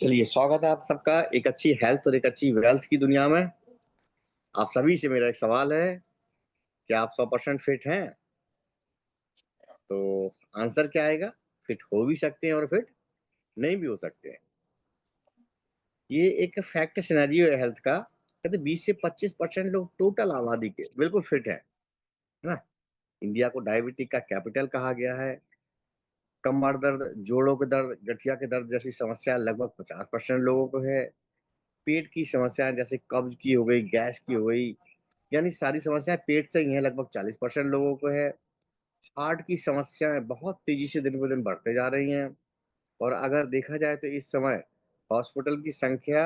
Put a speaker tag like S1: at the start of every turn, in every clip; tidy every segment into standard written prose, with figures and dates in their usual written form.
S1: चलिए, स्वागत है आप सबका एक अच्छी हेल्थ और एक अच्छी वेल्थ की दुनिया में। आप सभी से मेरा एक सवाल है, क्या आप 100% फिट हैं? तो आंसर क्या आएगा? फिट हो भी सकते हैं और फिट नहीं भी हो सकते हैं। ये एक फैक्ट सिनेरियो है हेल्थ का। कहते 20 से 25% लोग टोटल आबादी के बिल्कुल फिट हैं, है ना? इंडिया को डायबिटीज का कैपिटल कहा गया है। कमर दर्द, जोड़ों के दर्द, गठिया के दर्द जैसी समस्या लगभग 50% लोगों को है। पेट की समस्याएं जैसे कब्ज की हो गई, गैस की हो गई, यानी सारी समस्याएं पेट से ही हैं, लगभग 40% लोगों को है। हार्ट की समस्याएं बहुत तेजी से दिन ब दिन बढ़ते जा रही हैं। और अगर देखा जाए तो इस समय हॉस्पिटल की संख्या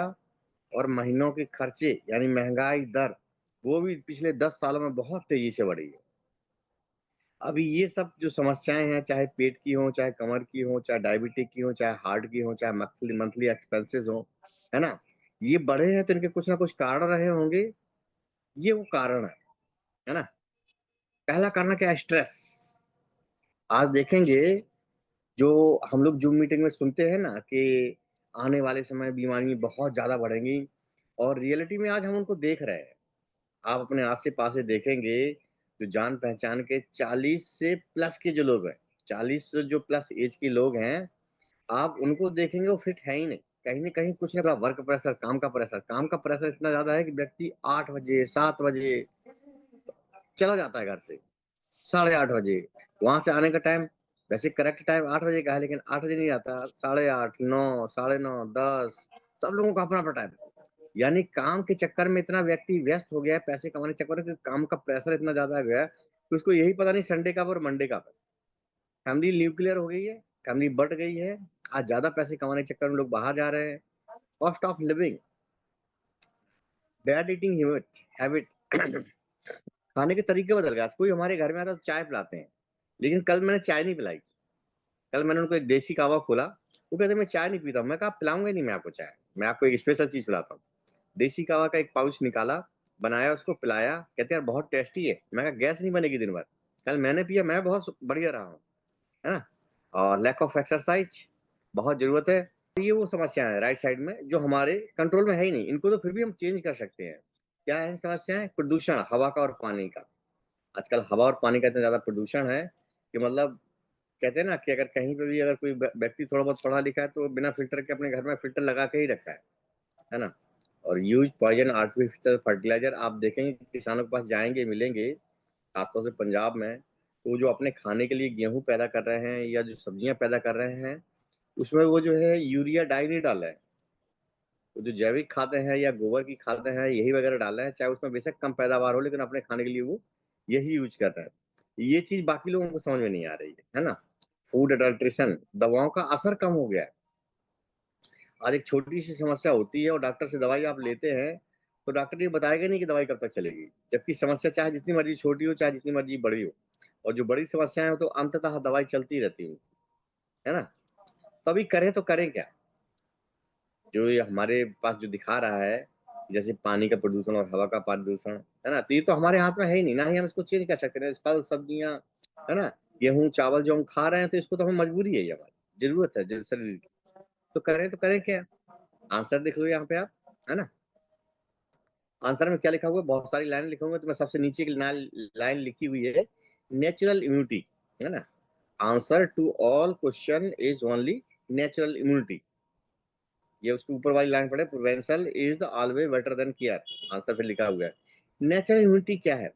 S1: और महीनों के खर्चे यानी महंगाई दर, वो भी पिछले 10 सालों में बहुत तेजी से बढ़ी है। अभी ये सब जो समस्याएं हैं, चाहे पेट की हो, चाहे कमर की हो, चाहे डायबिटिक की हो, चाहे हार्ट की हो, चाहे मंथली मंथली एक्सपेंसेस हो, है ना? ये बढ़े हैं तो इनके कुछ ना कुछ कारण रहे होंगे। ये वो कारण है ना? पहला कारण क्या है? स्ट्रेस। आज देखेंगे, जो हम लोग जूम मीटिंग में सुनते हैं ना कि आने वाले समय बीमारी बहुत ज्यादा बढ़ेंगी, और रियलिटी में आज हम उनको देख रहे हैं। आप अपने आसे पासे देखेंगे, जो जान पहचान के 40 से प्लस के जो लोग हैं, 40 से जो प्लस एज के लोग हैं, आप उनको देखेंगे वो फिट है ही नहीं। कहीं ना कहीं कुछ ना, वर्क प्रेशर, काम का प्रेशर इतना ज्यादा है कि व्यक्ति 8 बजे 7 बजे चला जाता है घर से, 8:30 बजे। वहां से आने का टाइम, वैसे करेक्ट टाइम 8 बजे का है, लेकिन 8 बजे नहीं आता, 8:30, 9, 9:30, 10, सब लोगों का अपना अपना टाइम। यानी काम के चक्कर में इतना व्यक्ति व्यस्त हो गया है, पैसे कमाने के चक्कर में, कि काम का प्रेशर इतना ज्यादा हो गया है कि उसको यही पता नहीं संडे कब और मंडे कब है। फैमिली न्यूक्लियर हो गई है, फैमिली बढ़ गई है। आज ज्यादा पैसे कमाने के चक्कर में लोग बाहर जा रहे हैं। Cost of living, bad eating habit खाने के तरीके बदल गए। आज कोई हमारे घर में आता तो चाय पिलाते हैं, लेकिन कल मैंने चाय नहीं पिलाई। कल मैंने उनको एक देसी कहवा खोला, वो कहते मैं चाय नहीं पीता हूँ। मैं कहा पिलाऊंगा ही नहीं मैं आपको चाय, मैं आपको एक स्पेशल चीज पिलाता हूँ। देसी कहवा का एक पाउच निकाला, बनाया, उसको पिलाया। कहते यार बहुत टेस्टी है। मैं कहा गैस नहीं बनेगी दिन भर। कल मैंने पिया, मैं बहुत बढ़िया रहा हूँ, है ना? और लैक ऑफ एक्सरसाइज बहुत जरूरत है। ये वो समस्या है राइट साइड में जो हमारे कंट्रोल में है ही नहीं, इनको तो फिर भी हम चेंज कर सकते हैं। क्या है समस्याएं? प्रदूषण, हवा का और पानी का। आजकल हवा और पानी का इतना ज्यादा प्रदूषण है कि मतलब, कहते हैं ना कि अगर कहीं पे भी अगर कोई व्यक्ति थोड़ा बहुत पढ़ा लिखा है तो बिना फिल्टर के अपने घर में फिल्टर लगा के ही रखा है ना? और यूज पॉइजन आर्टिफिशियल फर्टिलाइजर, आप देखेंगे किसानों के पास जाएंगे, मिलेंगे, खासतौर से पंजाब में, तो वो जो अपने खाने के लिए गेहूं पैदा कर रहे हैं या जो सब्जियां पैदा कर रहे हैं, उसमें वो जो है यूरिया डाई नहीं डाल रहे हैं। वो जो जैविक खाद है या गोबर की खाद है, यही वगैरह डाल रहे हैं, चाहे उसमें बेशक कम पैदावार हो, लेकिन अपने खाने के लिए वो यही यूज कर रहे हैं। ये चीज बाकी लोगों को समझ में नहीं आ रही है ना? फूड अडल्ट्रेशन, दवाओं का असर कम हो गया है। आज एक छोटी सी समस्या होती है और डॉक्टर से दवाई आप लेते हैं, तो डॉक्टर ये बताएगा नहीं कि दवाई कब तक चलेगी, जबकि समस्या चाहे जितनी मर्जी छोटी हो, चाहे जितनी मर्जी बड़ी हो। और जो बड़ी समस्याएं हो तो अंततः दवाई चलती रहती है ना? तो अभी करें तो करें क्या? जो ये हमारे पास जो दिखा रहा है, जैसे पानी का प्रदूषण और हवा का प्रदूषण, है ना? तो ये तो हमारे हाथ में है ही नहीं, ना ही हम इसको चेंज कर सकते हैं। फल सब्जियां, है ना, गेहूं चावल जो हम खा रहे हैं, तो इसको तो हम मजबूरी है, ये हमारी जरूरत है शरीर की। तो करें क्या? आंसर देख लो यहाँ पे आप, है ना? आंसर में क्या लिखा हुआ है? बहुत सारी लाइन लिखूंगा, तो मैं सबसे नीचे की लाइन लिखी हुई है, नेचुरल इम्यूनिटी, है ना? Answer to all question is only natural immunity. ये उसके ऊपर वाली लाइन पढ़े, prevention is the always better than care. Answer फिर लिखा हुआ है। नेचुरल इम्यूनिटी क्या है?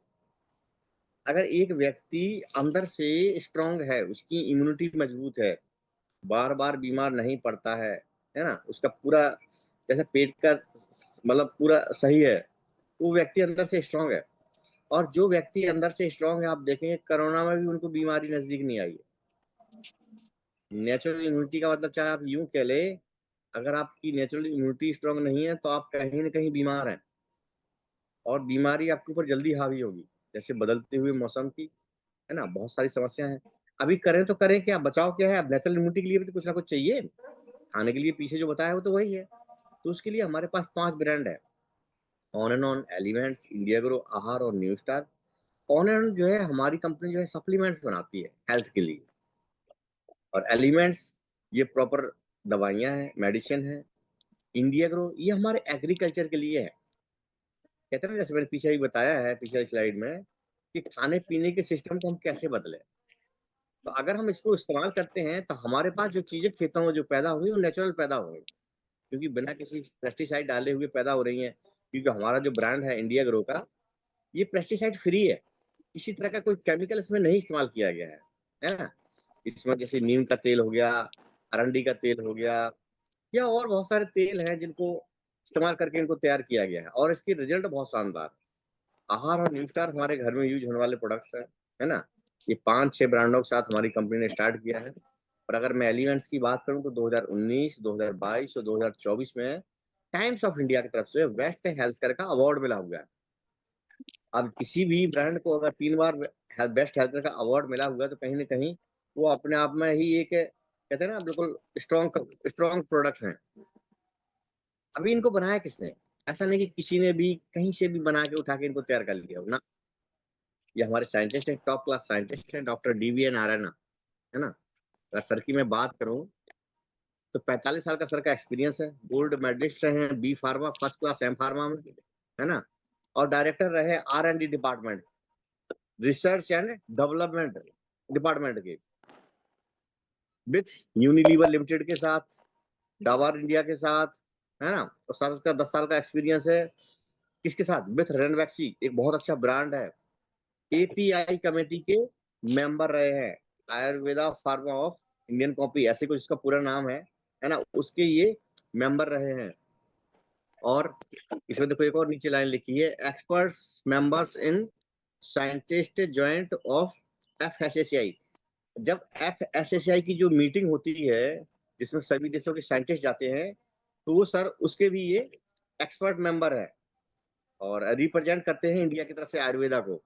S1: अगर एक व्यक्ति अंदर से स्ट्रांग है, उसकी इम्यूनिटी मजबूत है, बार बार बीमार नहीं पड़ता है ना, उसका पूरा जैसे पेट का मतलब पूरा सही है, वो व्यक्ति अंदर से स्ट्रांग है। और जो व्यक्ति अंदर से स्ट्रांग है, आप देखेंगे कोरोना में भी उनको बीमारी नजदीक नहीं आई है। नेचुरल इम्यूनिटी का मतलब, चाहे आप यूं कह ले, अगर आपकी नेचुरल इम्यूनिटी स्ट्रांग नहीं है तो आप कहीं ना कहीं बीमार हैं, और बीमारी आपके ऊपर जल्दी हावी होगी, जैसे बदलते हुए मौसम की, है ना? बहुत सारी समस्याएं हैं। अभी करें तो करें क्या? बचाव क्या है? अब नेचुरल इम्यूनिटी के लिए भी तो कुछ ना कुछ चाहिए। खाने के लिए पीछे जो बताया वो तो वही है। तो उसके लिए हमारे पास 5 ब्रांड है, on and on, elements, India grow, आहार और न्यू स्टार। ऑन एंड जो है हमारी कंपनी जो है सप्लीमेंट्स बनाती है हेल्थ के लिए, और एलिमेंट्स ये प्रॉपर दवाइयां हैं, मेडिसिन है। इंडिया ग्रो ये हमारे एग्रीकल्चर के लिए है। कहते हैं ना, जैसे मैंने पीछे भी बताया है पिछले स्लाइड में, कि खाने पीने के सिस्टम को हम कैसे बदले। तो अगर हम इसको इस्तेमाल करते हैं तो हमारे पास जो चीजें खेतों में जो पैदा होंगी वो नेचुरल पैदा होंगी, क्योंकि बिना किसी पेस्टिसाइड डाले हुए पैदा हो रही हैं। क्योंकि हमारा जो ब्रांड है इंडिया ग्रो का, ये पेस्टिसाइड फ्री है, किसी तरह का कोई केमिकल इसमें नहीं इस्तेमाल किया गया है ना। इसमें जैसे नीम का तेल हो गया, अरंडी का तेल हो गया, या और बहुत सारे तेल हैं जिनको इस्तेमाल करके इनको तैयार किया गया है, और इसकी रिजल्ट बहुत शानदार। आहार और न्यूट्रार हमारे घर में यूज होने वाले प्रोडक्ट्स हैं, है ना। ये 5-6 ब्रांडों के साथ हमारी कंपनी ने स्टार्ट किया है। और अगर मैं एलिमेंट्स की बात करूं तो 2019, 2022 और 2024 में टाइम्स ऑफ इंडिया की तरफ से बेस्ट हेल्थ केयर का अवार्ड मिला हुआ है। अब किसी भी ब्रांड को अगर 3 बार बेस्ट हेल्थ केयर का अवार्ड मिला हुआ है तो कहीं ना कहीं वो अपने आप में ही एक, कहते हैं ना, बिल्कुल स्ट्रॉन्ग स्ट्रॉन्ग प्रोडक्ट है। अभी इनको बनाया किसने? ऐसा नहीं कि किसी ने भी कहीं से भी बना के उठा के इनको तैयार कर लिया हो ना। ये हमारे साइंटिस्ट हैं, टॉप क्लास साइंटिस्ट हैं, डॉक्टर डीवीएन नारायण, है ना। अगर सर की मैं बात करूं तो 45 साल का सर का एक्सपीरियंस है, गोल्ड मेडलिस्ट रहे हैं B pharma first class M pharma में, है ना। और डायरेक्टर रहे R&D department, research and development department के, विथ यूनिलीवर लिमिटेड के साथ, डाबर इंडिया के साथ, है ना। और सर का 10 साल का एक्सपीरियंस है किसके साथ? विथ रेनवैक्सी, एक बहुत अच्छा ब्रांड है। API कमेटी के मेंबर रहे हैं, Ayurveda pharma of Indian copy ऐसे कुछ इसका पूरा नाम है ना, उसके ये मेंबर रहे हैं। और इसमें देखो एक और नीचे लाइन लिखी है, experts members in scientist joint of FSSAI। जब FSSAI की जो मीटिंग होती है जिसमें सभी देशों के साइंटिस्ट जाते हैं, तो वो सर उसके भी ये एक्सपर्ट मेंबर है और रिप्रेजेंट करते हैं इंडिया की तरफ से आयुर्वेदा को।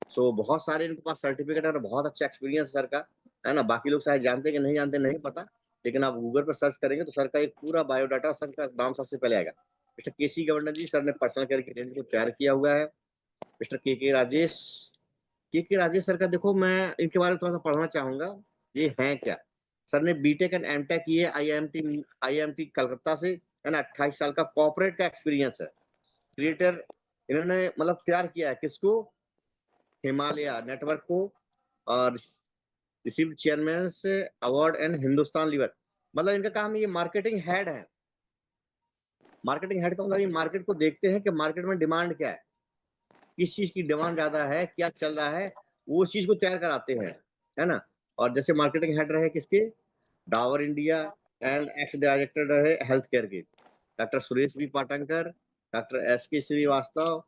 S1: सो बहुत सारे इनके पास सर्टिफिकेट और बहुत अच्छा एक्सपीरियंस सर का, है ना। बाकी लोग शायद जानते कि नहीं जानते नहीं पता, लेकिन आप गूगल पर सर्च करेंगे तो सर का एक पूरा बायोडाटा, सर का नाम सबसे पहले आएगा। मिस्टर KC गवर्नर जी, सर ने पर्सनल केयर की रेंज को तैयार किया हुआ है। मिस्टर के राजेश सर का देखो, मैं इनके बारे में थोड़ा सा पढ़ना चाहूंगा, ये है क्या। सर ने बीटेक एंड एमटेक किए IIMT कलकत्ता से, है ना। 28 साल का कॉर्पोरेट का एक्सपीरियंस है। क्रिएटर इन्होंने मतलब तैयार किया है किसको? हिमालय नेटवर्क को, और रिसीव चेयरमैन से अवार्ड एंड हिंदुस्तान लीवर। मतलब इनका काम, ये मार्केटिंग हेड है। मार्केटिंग हेड का मतलब ये मार्केट को देखते हैं कि मार्केट में डिमांड क्या है, किस चीज की डिमांड ज्यादा है, क्या चल रहा है, वो उस चीज को तैयार कराते हैं, है ना। और जैसे मार्केटिंग हेड रहे किसके? Dabur India and ex director रहे हेल्थ केयर के doctor Suresh B Patankar, doctor SK Srivastava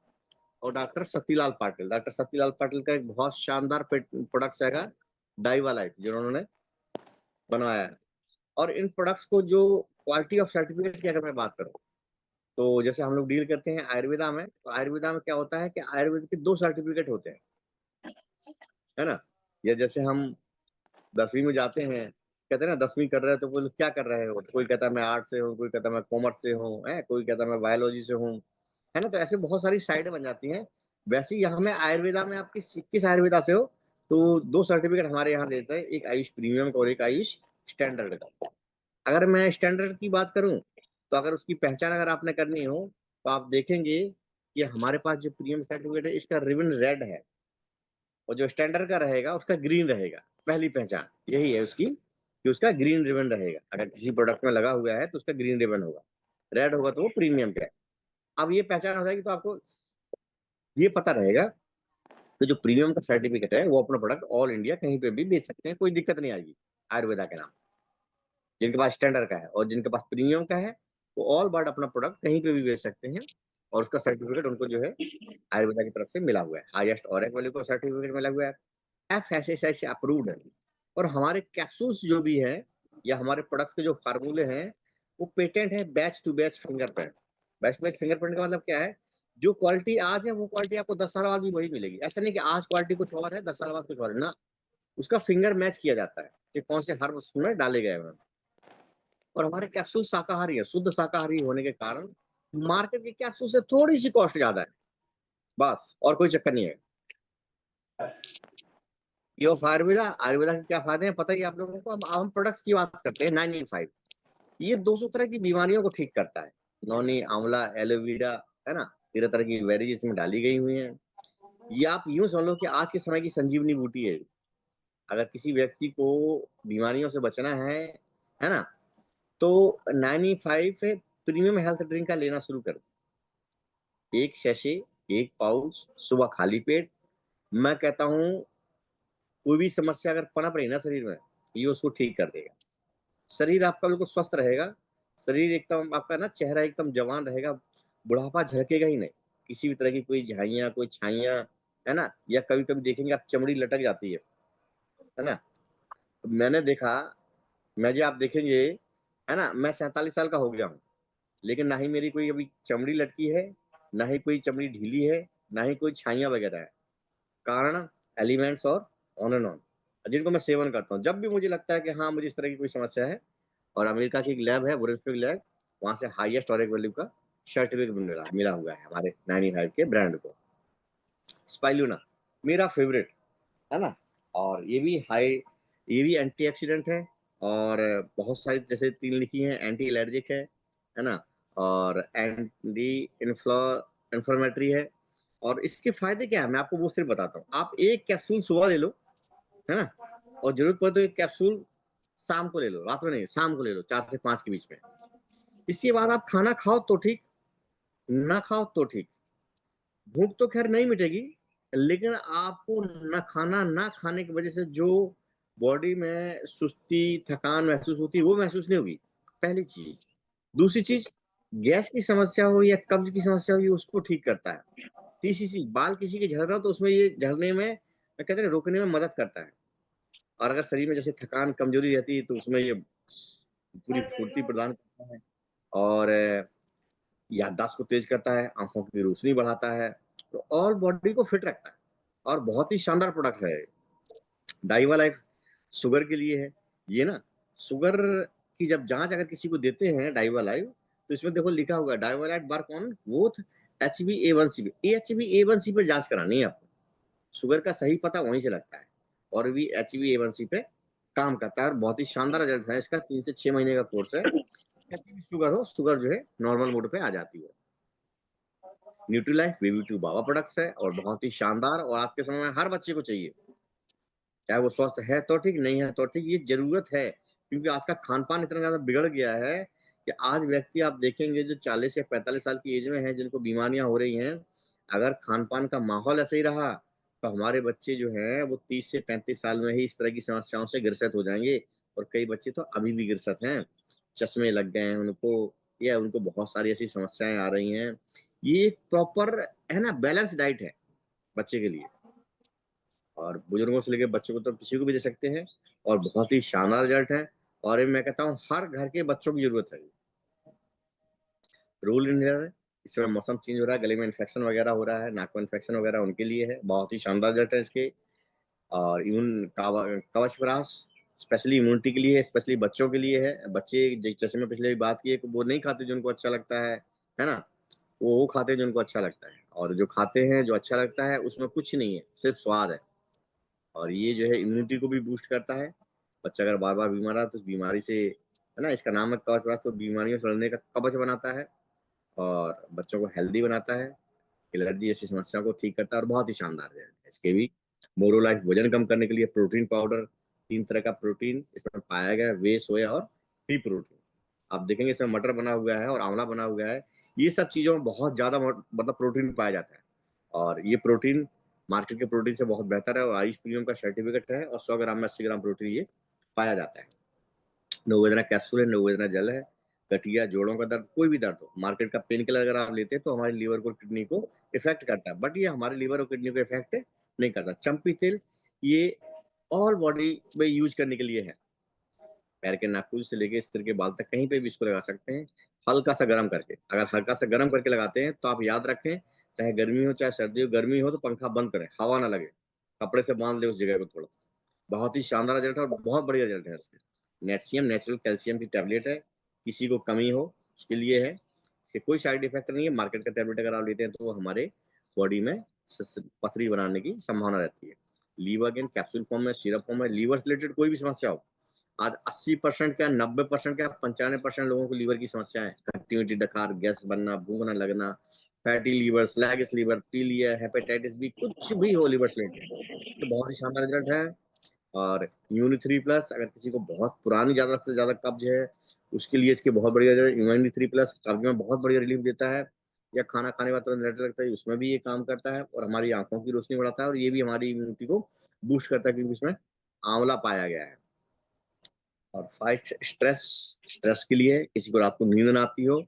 S1: और डॉक्टर सतीलाल पाटिल। डॉक्टर सतीलाल पाटिल का एक बहुत शानदार प्रोडक्ट है डाइवा लाइफ, जो उन्होंने बनवाया है। और इन प्रोडक्ट्स को जो क्वालिटी ऑफ सर्टिफिकेट की अगर मैं बात करूं, तो जैसे हम लोग डील करते हैं आयुर्वेदा में, तो आयुर्वेदा में क्या होता है कि आयुर्वेद के 2 सर्टिफिकेट होते हैं, है ना। या जैसे हम 10वीं में जाते हैं, कहते हैं ना 10वीं कर रहे हैं तो कोई क्या कर रहे हो, कोई कहता है मैं आर्ट से हूँ, कोई कहता है मैं कॉमर्स से हूँ, है कोई कहता है मैं बायोलॉजी से हूँ, है ना। तो ऐसे बहुत सारी साइडें बन जाती हैं। वैसे ही यहाँ में आयुर्वेदा में आप किस आयुर्वेदा से हो, तो 2 सर्टिफिकेट हमारे यहाँ देते हैं, एक आयुष प्रीमियम का और एक आयुष स्टैंडर्ड का। अगर मैं स्टैंडर्ड की बात करूं तो अगर उसकी पहचान अगर आपने करनी हो तो आप देखेंगे कि हमारे पास जो प्रीमियम सर्टिफिकेट है इसका रिबन रेड है, और जो स्टैंडर्ड का रहेगा उसका ग्रीन रहेगा। पहली पहचान यही है उसकी, कि उसका ग्रीन रिबन रहेगा। अगर किसी प्रोडक्ट में लगा हुआ है तो उसका ग्रीन रिबन होगा, रेड होगा तो वो प्रीमियम का है। अब ये पहचान हो जाएगी तो आपको ये पता रहेगा कि जो प्रीमियम का सर्टिफिकेट है वो अपना प्रोडक्ट ऑल इंडिया कहीं पे भी बेच सकते हैं, कोई दिक्कत नहीं आएगी आयुर्वेदा के नाम। जिनके पास स्टैंडर्ड का है और जिनके पास प्रीमियम का है, वो ऑल बर्ड अपना प्रोडक्ट कहीं पे भी बेच सकते हैं, और उसका सर्टिफिकेट उनको जो है आयुर्वेदा की तरफ से मिला हुआ है, हाईएस्ट ऑरेक वैल्यू का सर्टिफिकेट मिला हुआ है, FSSAI से अप्रूव्ड है। और हमारे कैप्सूल्स जो भी है या हमारे प्रोडक्ट्स के जो फार्मूले हैं, वो पेटेंट है batch to batch fingerprint. Batch to batch fingerprint का मतलब क्या है? जो क्वालिटी आज है वो क्वालिटी आपको 10 साल बाद भी वही मिलेगी। ऐसा नहीं कि आज क्वालिटी कुछ और है 10 साल बाद कुछ और है ना। उसका फिंगर मैच किया जाता है कि कौन से हर्ब उसमें डाले गए हैं। और हमारे कैप्सूल शाकाहारी है, शुद्ध शाकाहारी होने के कारण मार्केट के कैप्सूल से थोड़ी सी कॉस्ट ज्यादा है, बस, और कोई चक्कर नहीं है। ये ऑफ आयुर्वेदा, आयुर्वेदा के क्या फायदे हैं पता ही आप लोगों को। अब हम प्रोडक्ट्स की बात करते हैं 995। ये 200 तरह की बीमारियों को ठीक करता है। नौनी, आंवला, एलोवेरा, है ना? 13 तरह की वेरीज इसमें डाली गई हुई हैं। ये आप यूँ समझ लो कि आज के समय की संजीवनी बूटी है। अगर किसी व्यक्ति को बीमारियों से बचना है ना? तो 95 प्रीमियम हेल्थ ड्रिंक का लेना शुरू कर दो। 1 सैशे, 1 पाउच सुबह खाली पेट। मैं कहता हूँ कोई भी समस्या अगर पनप रही ना शरीर में, ये उसको ठीक कर देगा। शरीर आपका बिल्कुल स्वस्थ रहेगा। शरीर एकदम आपका ना चेहरा एकदम जवान रहेगा, बुढ़ापा झलकेगा ही नहीं। किसी भी तरह की कोई झाइयाँ, कोई छाइयाँ, है ना? या कभी-कभी देखेंगे आप चमड़ी लटक जाती है ना? तो मैंने देखा, मैं जी आप देखेंगे, है ना? मैं 47 साल का हो गया हूँ, लेकिन ना ही मेरी कोई अभी चमड़ी लटकी है, ना ही कोई चमड़ी ढीली है, ना ही कोई छाइयाँ वगैरह है। कारण एलिमेंट्स और ऑन एंड ऑन, जिनको मैं सेवन करता हूँ। जब भी मुझे लगता है कि हाँ, मुझे इस तरह की कोई समस्या है, और अमेरिका की एक लैब है, वुरेसबर्ग लैब, वहाँ से हाईएस्ट ऑरिक वैल्यू का सर्टिफिकेट मिला मिला हुआ है हमारे 95 के ब्रांड को। स्पाइरुलिना मेरा फेवरेट, है ना? और ये भी एंटीऑक्सीडेंट है, और बहुत सारी जैसे 3 लिखी हैं, एंटी एलर्जिक है ना? और एंटी इन्फ्लेमेटरी है। और इसके फ़ायदे क्या हैं? मैं आपको वो सिर्फ़ बताता हूँ। आप 1 कैप्सूल सुबह ले लो, है ना? और ज़रूरत पड़े तो 1 कैप्सूल शाम को ले लो, रात में नहीं, शाम को ले लो 4 से 5 के बीच में। इसके बाद आप खाना खाओ तो ठीक, ना खाओ तो ठीक। भूख तो खैर नहीं मिटेगी, लेकिन आपको ना खाना ना खाने की वजह से जो बॉडी में सुस्ती, थकान महसूस होती है, वो महसूस नहीं होगी, पहली चीज़। दूसरी चीज़, गैस की समस्या हो या कब्ज़ की समस्या हो, ये उसको ठीक करता है। तीसरी चीज़, बाल किसी के झड़ रहा हो तो उसमें ये झड़ने में, मैं कहते हैं रोकने में मदद करता है। और अगर शरीर में जैसे थकान, कमज़ोरी रहती है, तो उसमें ये पूरी फुर्ती प्रदान करता है। और याददाश्त को तेज़ करता है, आँखों की रोशनी बढ़ाता है, तो और बॉडी को फिट रखता है, और बहुत ही शानदार प्रोडक्ट है। डाइवा लाइफ शुगर के लिए है। ये ना शुगर की जब जाँच अगर किसी को देते हैं डाइवा लाइफ, तो इसमें देखो लिखा हुआ है डाइवालाइट वर्क ऑन बोथ HbA1c पे। HbA1c पे जाँच करानी है आपको। शुगर का सही पता वहीं से लगता है, और भी HbA1c पे काम करता है, और बहुत ही शानदार रिजल्ट है इसका। 3 से 6 महीने का कोर्स है। कैसी भी शुगर हो, शुगर जो है नॉर्मल मोड पे आ जाती है। न्यूट्रीलाइफ बेबी2 बाबा प्रोडक्ट्स है, और बहुत ही शानदार, और आज के समय में हर बच्चे को चाहिए। चाहे वो स्वस्थ है तो ठीक, नहीं है तो ठीक, ये ज़रूरत है। क्योंकि आज का खान-पान इतना ज़्यादा बिगड़ गया है कि आज व्यक्ति आप देखेंगे जो 40 या 45 साल की एज में हैं, जिनको बीमारियाँ हो रही हैं, अगर खान-पान का माहौल ऐसे ही रहा, तो हमारे बच्चे जो हैं वो 30 से 35 साल में ही इस तरह की समस्याओं से ग्रसित हो जाएँगे, और कई बच्चे तो अभी भी ग्रसित हैं। चश्मे लग गए हैं उनको, या उनको बहुत सारी ऐसी समस्याएँ आ रही हैं। ये एक प्रॉपर, है ना, बैलेंस डाइट है बच्चे के लिए। और बुजुर्गों से लेके बच्चों को तो किसी को भी दे सकते हैं, और बहुत ही शानदार रिजल्ट है। और ये मैं कहता हूँ हर घर के बच्चों की ज़रूरत है। रूल इनहेलर है, इस समय मौसम चेंज हो रहा है, गले में इन्फेक्शन वगैरह हो रहा है, नाक में इन्फेक्शन वगैरह उनके लिए है, बहुत ही शानदार रिजल्ट है इसके। और कवच-प्राश स्पेशली इम्यूनिटी के लिए है, स्पेशली बच्चों के लिए है। बच्चे जैसे मैं पिछले भी बात की है कि वो नहीं खाते जो उनको अच्छा लगता है ना? वो खाते हैं जो उनको अच्छा लगता है, और जो खाते हैं जो अच्छा लगता है उसमें कुछ नहीं है, सिर्फ़ स्वाद है। और ये जो है इम्यूनिटी को भी बूस्ट करता है। बच्चा अगर बार-बार बीमार रहा तो उस बीमारी से, है ना, इसका नाम है कवच, तो बीमारियों से लड़ने का कवच बनाता है, और बच्चों को हेल्दी बनाता है, एलर्जी जैसी समस्याओं को ठीक करता है, और बहुत ही शानदार रिजल्ट है इसके भी। मोरोलाइफ वज़न कम करने के लिए प्रोटीन पाउडर, 3 तरह का प्रोटीन इसमें पाया गया है, व्हे, सोया और पी प्रोटीन। आप देखेंगे इसमें मटर बना हुआ है और आंवला बना हुआ है। ये सब चीज़ों में बहुत ज़्यादा मतलब प्रोटीन पाया जाता है, और ये प्रोटीन मार्केट के प्रोटीन से बहुत बेहतर है, और आयुष प्रीमियम का सर्टिफिकेट है, और 100 ग्राम में 80 ग्राम प्रोटीन ये पाया जाता है। नोवेदना कैप्सूल है, नोवेदना जेल है। गठिया, जोड़ों का दर्द, कोई भी दर्द हो, मार्केट का पेन किलर अगर आप लेते हैं तो हमारे लीवर को, किडनी को इफ़ेक्ट करता है, बट ये हमारे लीवर और किडनी को इफ़ेक्ट नहीं करता। चंपी तेल, ये ऑल बॉडी में यूज़ करने के लिए है। पैर के नाखून से लेके सिर के बाल तक कहीं पे भी इसको लगा सकते हैं, हल्का-सा गरम करके। अगर हल्का-सा गरम करके लगाते हैं तो आप याद रखें, चाहे गर्मी हो, चाहे सर्दी हो, गर्मी हो तो पंखा बंद करें, हवा ना लगे। कपड़े से बाँध लें उस जगह को थोड़ा-सा। बहुत ही शानदार रिज़ल्ट है, और बहुत बढ़िया रिज़ल्ट है इसके। नेटशियम नेचुरल कैल्शियम की टैबलेट है, किसी को कमी हो उसके लिए है। इसके कोई साइड इफ़ेक्ट नहीं है, मार्केट का टैबलेट अगर आप लेते हैं तो वो हमारे बॉडी में पथरी बनाने की संभावना रहती है। लीवर गेन कैप्सूल फॉर्म में, सिरप फॉर्म में, लीवर से रिलेटेड कोई भी समस्या हो, आज 80% क्या 90% क्या 95% लोगों को लीवर की समस्या है। खट्टी मीठी डकार, गैस बनना, भूख न लगना, फैटी लीवर, स्लैगिश लीवर, पीलिया, हेपेटाइटिस बी, कुछ भी हो लीवर से रिलेटेड तो बहुत ही शानदार रिजल्ट है। और इम्यूनि 3+ अगर किसी को बहुत पुरानी ज्यादा से ज्यादा कब्ज है उसके लिए इसके बहुत बढ़िया इम्यूनि 3+ कब्ज में बहुत बढ़िया रिलीफ देता है। या खाना खाने के बाद तुरंत रेड लगता है उसमें भी ये काम करता है और हमारी आंखों की रोशनी बढ़ाता है और ये भी हमारी इम्यूनिटी को बूस्ट करता है क्योंकि इसमें आंवला पाया गया है। और फाइट स्ट्रेस, स्ट्रेस के लिए किसी को रात को नींद ना आती हो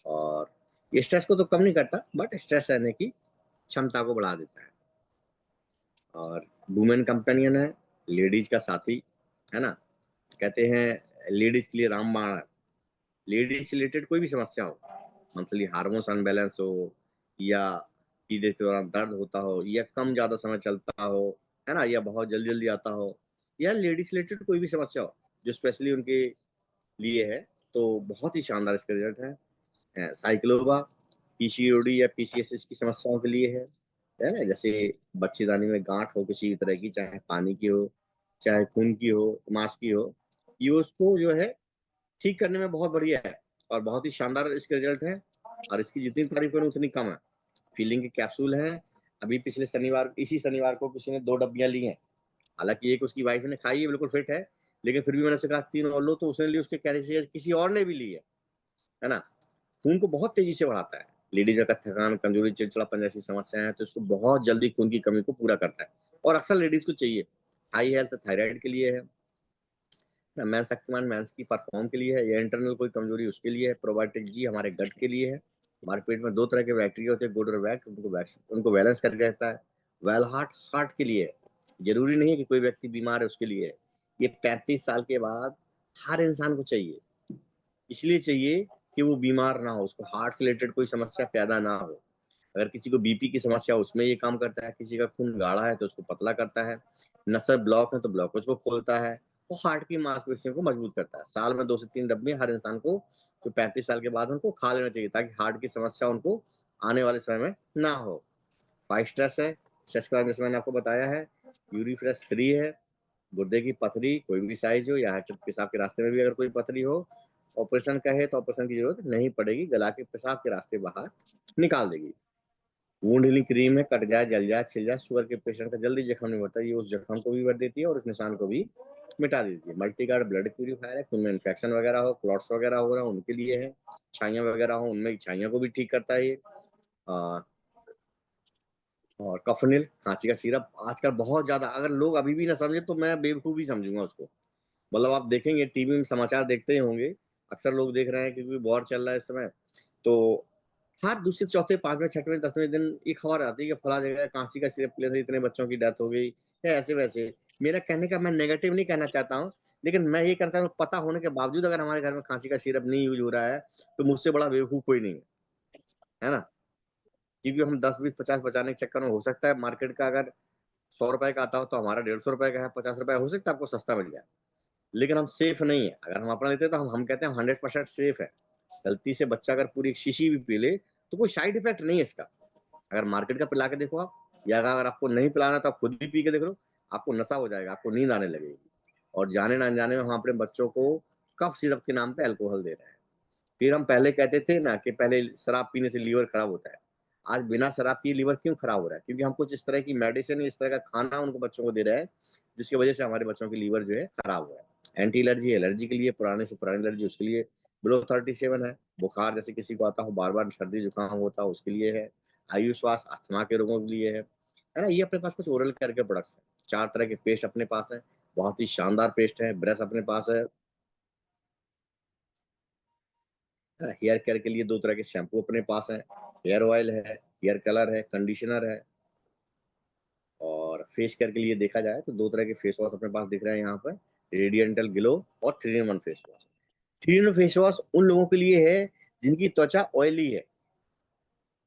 S1: और ये स्ट्रेस को तो कम नहीं करता बट स्ट्रेस रहने की क्षमता को बढ़ा देता है। और वुमेन कंपेनियन है, लेडीज का साथी है ना। कहते हैं लेडीज के लिए रामबाण। लेडीज से रिलेटेड कोई भी समस्या हो, मंथली हार्मोन्स अनबैलेंस हो या पीरियड के दौरान दर्द होता हो या कम ज्यादा समय चलता हो है ना, या बहुत जल्दी जल्दी आता हो या लेडीज से रिलेटेड कोई भी समस्या हो जो स्पेशली उनके लिए है तो बहुत ही शानदार इसका रिजल्ट है। साइक्लोबा पीसीओडी या पीसीएसएस की समस्याओं के लिए है ना, जैसे बच्चेदानी में गांठ हो किसी भी तरह की, चाहे पानी की हो चाहे खून की हो मांस की हो, ये उसको जो है ठीक करने में बहुत बढ़िया है और बहुत ही शानदार इसके रिजल्ट है। और इसकी जितनी तारीफ करूं उतनी कम है। फीलिंग के कैप्सूल हैं, अभी पिछले शनिवार इसी शनिवार को किसी ने 2 डब्बियां ली हैं। हालांकि एक उसकी वाइफ ने खाई है, बिल्कुल फिट है, लेकिन फिर भी मैंने उससे कहा 3 और लो तो उसने ली, उसके कहने से किसी और ने भी ली है ना। खून को बहुत तेजी से बढ़ाता है। लेडीज का थकान, कमजोरी, चिड़चिड़ापन जैसी समस्याएं हैं तो इसको बहुत जल्दी खून की कमी को पूरा करता है और अक्सर लेडीज को चाहिए। हाई हेल्थ थायराइड के लिए है, मैं शक्तिमान मैंस की परफॉर्म के लिए है, या इंटरनल कोई कमजोरी उसके लिए है। प्रोबायोटिक जी हमारे गट के लिए है। हमारे पेट में 2 तरह के बैक्टीरिया होते हैं, गुड और बैड, उनको बैलेंस करके रहता है। वेल हार्ट, हार्ट के लिए है। जरूरी नहीं है कि कोई व्यक्ति बीमार है उसके लिए है। ये 35 साल के बाद हर इंसान को चाहिए, इसलिए चाहिए कि वो बीमार ना हो, उसको हार्ट से रिलेटेड कोई समस्या पैदा ना हो। अगर किसी को बीपी की समस्या उसमें ये काम करता है, किसी का खून गाढ़ा है तो उसको पतला करता है, नसर ब्लॉक है तो ब्लॉकेज को खोलता है, वो हार्ट की मांसपेशियों को मजबूत करता है। साल में 2 से 3 डब्बे हर इंसान को जो 35 साल के बाद उनको खा लेना चाहिए ताकि हार्ट की समस्या उनको आने वाले समय में ना हो। 5 स्ट्रेस है, स्ट्रेस के बारे में जैसे मैंने आपको बताया है। यूरीफ्रेश 3 है, गुर्दे की पथरी कोई भी साइज हो या पेशाब के रास्ते में भी अगर कोई पथरी हो, ऑपरेशन का है तो ऑपरेशन की जरूरत नहीं पड़ेगी, गला के पेशाब के रास्ते बाहर निकाल देगी। वुंड हीलिंग क्रीम है, कट जाए, जल जाए, छिल जाए, शुगर के पेशेंट का जल्दी जख्म नहीं होता, ये उस जख्म को भी भर देती है और उस निशान को भी मिटा देती है। मल्टीगार्ड ब्लड प्यूरिफायर है, खून में इन्फेक्शन वगैरह हो, क्लॉट्स वगैरह हो रहा हो उनके लिए है। छाइयाँ वगैरह हो उनमें छाइयाँ को भी ठीक करता है ये। और कफनिल खांसी का सिरप आजकल बहुत ज्यादा, अगर लोग अभी भी ना समझे तो मैं बेवकूफ ही समझूंगा उसको। मतलब आप देखेंगे टीवी में समाचार देखते ही होंगे, अक्सर लोग देख रहे हैं क्योंकि वॉर चल रहा है इस समय, तो हर दूसरे चौथे पांचवें छठवें 10वें दिन ये खबर आती है कि फला जगह कांसी का सिरप पीने से इतने बच्चों की डेथ हो गई है, ऐसे वैसे। मेरा कहने का, मैं नेगेटिव नहीं कहना चाहता हूँ, लेकिन मैं ये कहता हूँ पता होने के बावजूद अगर हमारे घर में खांसी का सिरप नहीं यूज हो रहा है तो मुझसे बड़ा बेवकूफ कोई नहीं है ना। क्योंकि हम 10 20 50 बचाने के चक्कर में हो सकता है मार्केट का अगर 100 रुपए का आता हो तो हमारा 150 रुपए का है, 50 रुपए हो सकता है आपको सस्ता मिल जाए, लेकिन हम सेफ नहीं है। अगर हम अपना लेते हैं तो हम कहते हैं 100% सेफ है। गलती से बच्चा अगर पूरी एक शीशी भी पी ले तो कोई साइड इफेक्ट नहीं है इसका। अगर मार्केट का पिला के देखो आप, या अगर आपको नहीं पिलाना तो आप खुद भी पी के देख लो, आपको नशा हो जाएगा, आपको नींद आने लगेगी। और जाने ना अनजाने में हम अपने बच्चों को कफ सिरप के नाम पे अल्कोहल दे रहे हैं। फिर हम पहले कहते थे ना कि पहले शराब पीने से लीवर खराब होता है, आज बिना शराब पिए लीवर क्यों खराब हो रहा है? क्योंकि हम कुछ इस तरह की मेडिसिन, इस तरह का खाना उनको बच्चों को दे रहे हैं जिसकी वजह से हमारे बच्चों की लीवर जो है खराब हुआ है। एंटी एलर्जी, एलर्जी के लिए, पुराने से पुरानी एलर्जी उसके लिए ब्लो 37 है। बुखार जैसे किसी को आता हो, बार बार सर्दी जुकाम होता है उसके लिए है। आयु श्वास अस्थमा के रोगों के लिए है ना। ये अपने पास कुछ ओरल केयर के प्रोडक्ट्स हैं। 4 तरह के पेस्ट अपने पास है, बहुत ही शानदार पेस्ट है। ब्रश अपने पास है। हेयर केयर के लिए 2 तरह के शैम्पू अपने पास है। हेयर ऑयल है, हेयर कलर है, कंडीशनर है। और फेस केयर के लिए देखा जाए तो 2 तरह के फेस वॉश अपने पास दिख रहे हैं यहाँ पर, रेडियंटल ग्लो और 3 in 1 face wash. 3 in 1 face wash उन लोगों के लिए है जिनकी त्वचा ऑयली है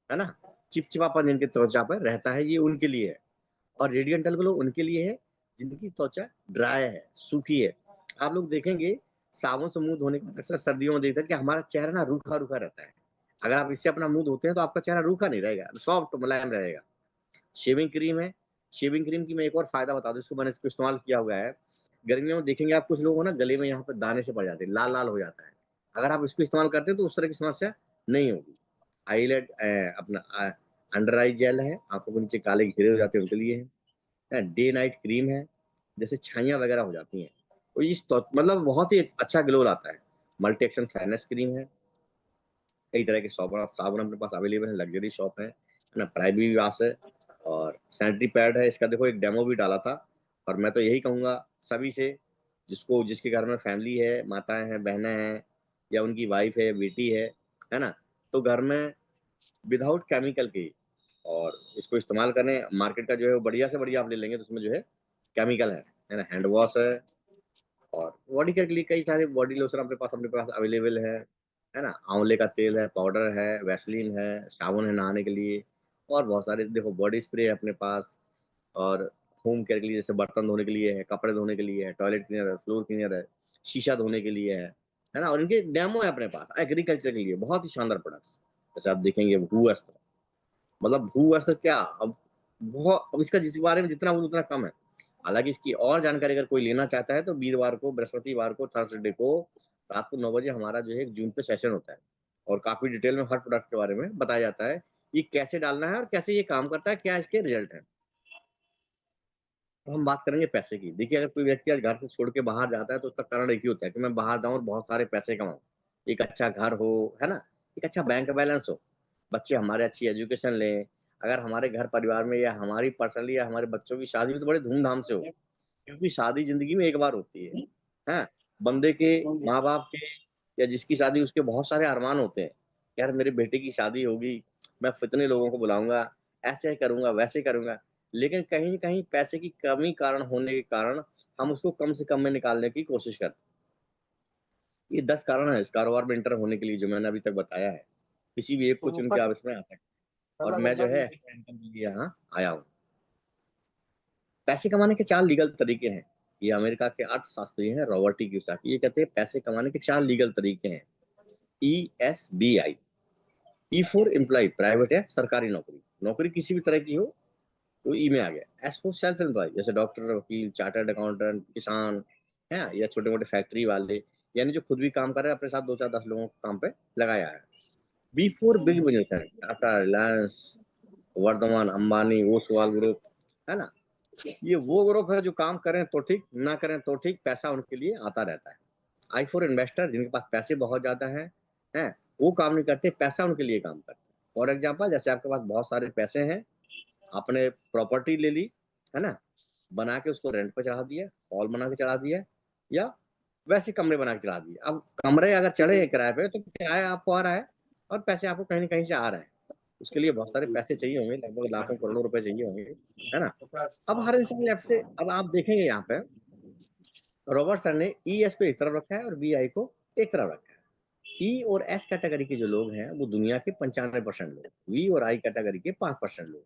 S1: ना, चिपचिपापन जिनकी त्वचा पर रहता है, ये उनके लिए है। और रेडियंटल ग्लो उनके लिए है जिनकी त्वचा ड्राई है, सूखी है। आप लोग देखेंगे साबुन से मुंह धोने के बाद अक्सर सर्दियों में देखते हैं कि हमारा चेहरा ना रूखा रूखा रहता है। अगर आप इससे अपना मुंह धोते हैं तो आपका चेहरा रूखा नहीं रहेगा, सॉफ्ट मुलायम रहेगा। शेविंग क्रीम है, शेविंग क्रीम की मैं एक और फायदा बता दूं, इसको मैंने इसको इस्तेमाल किया हुआ है। गर्मियों में देखेंगे आप कुछ लोगों को ना गले में यहाँ पे दाने से पड़ जाते हैं, लाल-लाल हो जाता है। अगर आप इसको इस्तेमाल करते हैं तो उस तरह की समस्या नहीं होगी। आईलेट अपना अंडर आई जेल है, आँखों के नीचे काले घेरे हो जाते हैं उनके लिए है। डे नाइट क्रीम है, जैसे छाइयाँ वगैरह हो जाती हैं। तो इस तो मतलब बहुत ही अच्छा ग्लो लाता है। मल्टी एक्शन फेयरनेस क्रीम है, कई तरह के साबुन अपने पास अवेलेबल है, लग्जरी शॉप है ना? प्राइमरी वाश है और सैनिटरी पैड है। इसका देखो एक डेमो भी डाला था और मैं तो यही कहूँगा सभी से, जिसके घर में फैमिली है, माताएँ हैं, बहनें हैं या उनकी वाइफ है, बेटी है ना? तो घर में विदाउट केमिकल के और इसको इस्तेमाल करें। मार्केट का जो है वो बढ़िया से बढ़िया आप ले लेंगे तो उसमें जो है केमिकल है ना? हैंड वॉश है और बॉडी केयर के लिए कई सारे बॉडी लोशन अपने पास अवेलेबल है ना? आंवले का तेल है, पाउडर है, वैसलीन है, साबुन है नहाने के लिए और बहुत सारे देखो बॉडी स्प्रे है अपने पास और होम केयर के लिए जैसे बर्तन धोने के लिए है, कपड़े धोने के लिए है, टॉयलेट क्लीनर है, फ्लोर क्लीनर है, शीशा धोने के लिए है ना? और इनके डेमो है अपने पास एग्रीकल्चर के लिए बहुत ही शानदार प्रोडक्ट्स। जैसे आप देखेंगे भू वस्त्र, मतलब भू वस्त्र क्या अब इसका जिस बारे में जितना बोलूं उतना कम है। हालाँकि इसकी और जानकारी अगर कोई लेना चाहता है तो वीरवार को, बृहस्पतिवार को, थर्सडे को रात को 9 बजे हमारा जो है एक ज़ूम पे सेशन होता है और काफ़ी डिटेल में हर प्रोडक्ट के बारे में बताया जाता है, कि कैसे डालना है और कैसे ये काम करता है, क्या इसके रिज़ल्ट हैं। तो हम बात करेंगे पैसे की। देखिए अगर कोई व्यक्ति आज घर से छोड़ के बाहर जाता है तो उसका कारण एक ही होता है कि मैं बाहर जाऊँ और बहुत सारे पैसे कमाऊँ। एक अच्छा घर हो, है ना? एक अच्छा बैंक बैलेंस हो, बच्चे हमारे अच्छी एजुकेशन लें। अगर हमारे घर परिवार में या हमारी पर्सनली या हमारे बच्चों की शादी भी तो बड़े धूम-धाम से हो। क्योंकि शादी ज़िंदगी में एक बार होती है, हैं? बंदे के माँ-बाप के या जिसकी शादी उसके बहुत सारे अरमान होते हैं। यार मेरे बेटे की शादी होगी, मैं इतने लोगों को बुलाऊँगा, ऐसे करूँगा, वैसे करूँगा। लेकिन कहीं न कहीं पैसे की कमी कारण होने के कारण हम उसको कम से कम में निकालने की कोशिश करते हैं। ये 10 कारण हैं इस कारोबार में एंटर होने के लिए जो मैंने अभी तक बताया है। किसी भी एक को चुन के आप इसमें आ सकते हैं और मैं जो है एक्स्ट्रा इनकम के लिए यहाँ आया हूँ। पैसे कमाने के 4 लीगल तरीके हैं। ये अमेरिका के अर्थशास्त्री हैं रॉबर्ट टी कियोसाकी। ये कहते हैं पैसे कमाने के 4 लीगल तरीके हैं। ESBI, E for employee private है सरकारी नौकरी। नौकरी किसी भी तरह की हो तो ई में आ गया। एस फॉर सेल्फ एम्प्लॉयी जैसे डॉक्टर, वकील, चार्टर्ड अकाउंटेंट, किसान है या छोटे-मोटे फैक्ट्री वाले यानी जो खुद भी काम कर रहे हैं अपने साथ 2 4 10 लोगों को काम पे लगाया है। B for big businessman Tata, Reliance, Vardhman, Ambani, Oswal group है ना? ये वो ग्रुप है जो काम करें तो ठीक, ना करें तो ठीक, पैसा उनके लिए आता रहता है। आई फॉर इन्वेस्टर जिनके पास पैसे बहुत ज़्यादा हैं? वो काम नहीं करते, पैसा उनके लिए काम करता है। फॉर एग्ज़ाम्पल जैसे आपके पास बहुत सारे पैसे हैं, आपने प्रॉपर्टी ले ली, है ना? बना के उसको रेंट पे चढ़ा दिया, हॉल बना के चढ़ा दिया या वैसे कमरे बना के चढ़ा दिए। अब कमरे अगर चढ़े हैं किराए पे तो किराया आपको आ रहा है और पैसे आपको कहीं न कहीं से आ रहे हैं। उसके लिए बहुत सारे पैसे चाहिए होंगे, लगभग लाखों करोड़ों रुपए चाहिए होंगे, है ना? अब हर इंसान लेफ्ट से अब आप देखेंगे यहाँ पे रॉबर्ट सर ने ईएस को एक तरफ रखा है और बीआई को एक तरफ रखा है। ई और एस कैटेगरी के जो लोग हैं वो दुनिया के 95% लोग, वी और आई कैटेगरी के 5% लोग।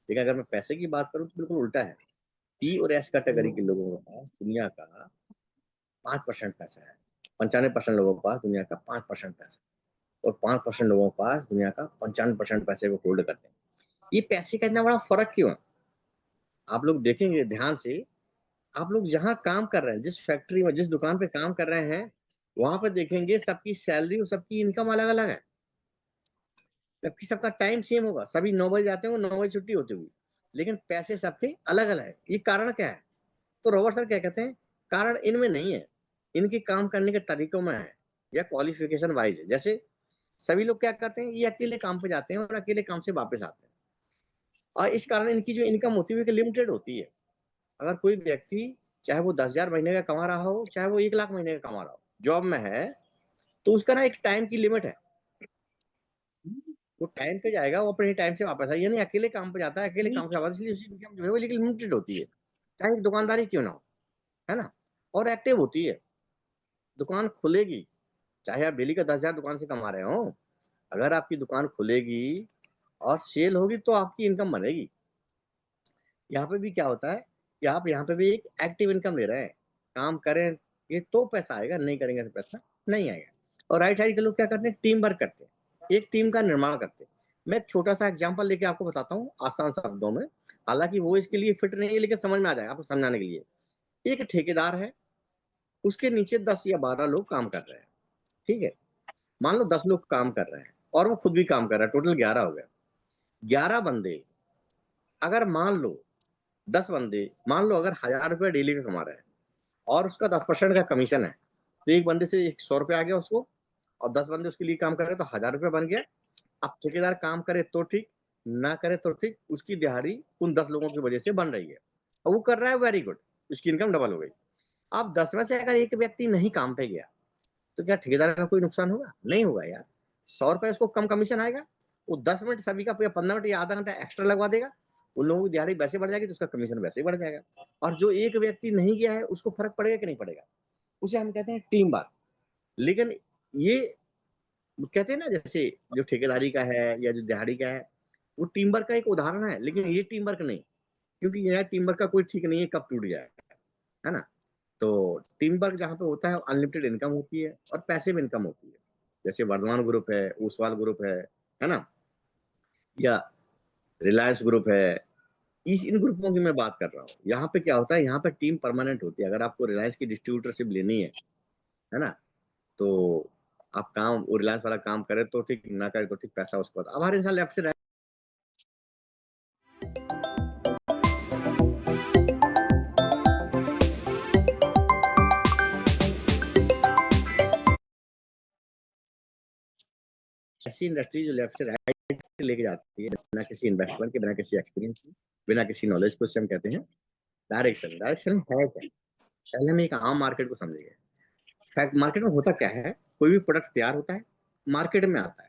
S1: लेकिन अगर मैं पैसे की बात करूँ तो बिल्कुल उल्टा है। ई और एस कैटेगरी के लोगों के पास दुनिया का 5% पैसा है। 95% लोगों के पास दुनिया का 5% पैसा है और 5% लोगों के पास दुनिया का 95% पैसे को होल्ड करते हैं। ये पैसे का इतना बड़ा फ़र्क क्यों है? आप लोग देखेंगे ध्यान से, आप लोग जहाँ काम कर रहे हैं, जिस फैक्ट्री में, जिस दुकान पे काम कर रहे हैं, वहाँ पे देखेंगे सबकी सैलरी और सबकी इनकम अलग-अलग है। जबकि सबका टाइम सेम होगा, सभी 9 बजे जाते होंगे, 9 बजे छुट्टी होती होगी, लेकिन पैसे सबके अलग-अलग है। ये कारण क्या है? तो रॉबर्ट सर क्या कहते हैं, कारण इनमें नहीं है, इनके काम करने के तरीकों में है या क्वालिफ़िकेशन वाइज़ है। जैसे सभी लोग क्या करते हैं, ये अकेले काम पे जाते हैं और अकेले काम से वापस आते हैं और इस कारण इनकी जो इनकम होती है, वो लिमिटेड होती है। अगर कोई व्यक्ति चाहे वो 10,000 महीने का कमा रहा हो, चाहे वो 1 लाख महीने का कमा रहा हो, जॉब में है, तो उसका ना एक टाइम की लिमिट है। वो टाइम पे जाएगा, वो अपने टाइम से वापस आएगा, यानी अकेले काम पे जाता है, अकेले काम से वापस इसलिए उसकी इनकम जो है वो लेकिन लिमिटेड होती है। चाहे एक दुकानदारी क्यों ना हो, है ना? और एक्टिव होती है, दुकान खुलेगी, चाहे आप डेली का 10,000 दुकान से कमा रहे हो, अगर आपकी दुकान खुलेगी और सेल होगी तो आपकी इनकम बनेगी। यहाँ पे भी क्या होता है कि आप यहाँ पे भी एक एक्टिव इनकम ले रहे हैं, काम करेंगे तो पैसा आएगा, नहीं करेंगे तो पैसा नहीं आएगा। और राइट साइड के लोग क्या करते हैं, टीम वर्क करते हैं, एक टीम का निर्माण करते हैं। मैं एक छोटा-सा एग्ज़ाम्पल लेके आपको बताता हूँ आसान शब्दों में, हालाँकि वो इसके लिए फिट नहीं है लेकिन समझ में आ जाएगा आपको समझाने के लिए। एक ठेकेदार है, उसके नीचे 10 या 12 लोग काम कर रहे हैं, ठीक है। मान लो 10 लोग काम कर रहे हैं और वो खुद भी काम कर रहा है, टोटल 11 हो गया। 11 बंदे, अगर मान लो 10 बंदे, मान लो अगर 1000 रुपया डेली का कमा रहे हैं और उसका 10% का कमीशन है, तो एक बंदे से 100 रुपया आ गया उसको, और 10 बंदे उसके लिए काम कर रहे हैं तो 1000 रुपया बन गया। अब ठेकेदार काम करे तो ठीक, ना करे तो ठीक, उसकी दिहाड़ी उन 10 लोगों की वजह से बन रही है और वो कर रहा है, वेरी गुड, उसकी इनकम डबल हो गई। अब 10 में से अगर एक व्यक्ति नहीं काम पे गया तो क्या ठेकेदार का कोई नुकसान होगा? नहीं होगा यार। 100 रुपए उसको कम कमीशन आएगा, वो 10 मिनट सभी का, 15 मिनट या आधा घंटा एक्स्ट्रा लगवा देगा, उन लोगों की दिहाड़ी वैसे बढ़ जाएगी तो उसका कमीशन वैसे ही बढ़ जाएगा। और जो एक व्यक्ति नहीं गया है उसको फर्क पड़ेगा कि नहीं पड़ेगा? उसे हम कहते हैं टीम वर्क। लेकिन ये कहते हैं ना, जैसे जो ठेकेदारी का है या जो दिहाड़ी का है, वो टीम वर्क का एक उदाहरण है, लेकिन ये टीम वर्क नहीं, क्योंकि यह टीम वर्क का कोई ठीक नहीं है कब टूट जाए, है ना। तो टीम वर्क जहाँ पे होता है अनलिमिटेड इनकम होती है और पैसिव इनकम होती है, जैसे वर्धमान ग्रुप है, ओसवाल ग्रुप है ना, या रिलायंस ग्रुप है। इस इन ग्रुपों की मैं बात कर रहा हूँ। यहाँ पे क्या होता है, यहाँ पे टीम परमानेंट होती है। अगर आपको रिलायंस की डिस्ट्रीब्यूटरशिप लेनी है ना, तो आप काम, वो रिलायंस वाला काम करे तो ठीक, ना करे तो ठीक, पैसा उसको अब हर इंसान लेफ्ट से राइट। ऐसी इंडस्ट्री जो लेफ्ट से राइट लेके जाती है, बिना किसी इन्वेस्टमेंट के, बिना किसी एक्सपीरियंस के, बिना किसी नॉलेज को, हम कहते हैं डायरेक्शन। डायरेक्शन है क्या? पहले हम एक आम मार्केट को समझिए। फैक्ट, मार्केट में होता क्या है, कोई भी प्रोडक्ट तैयार होता है, मार्केट में आता है।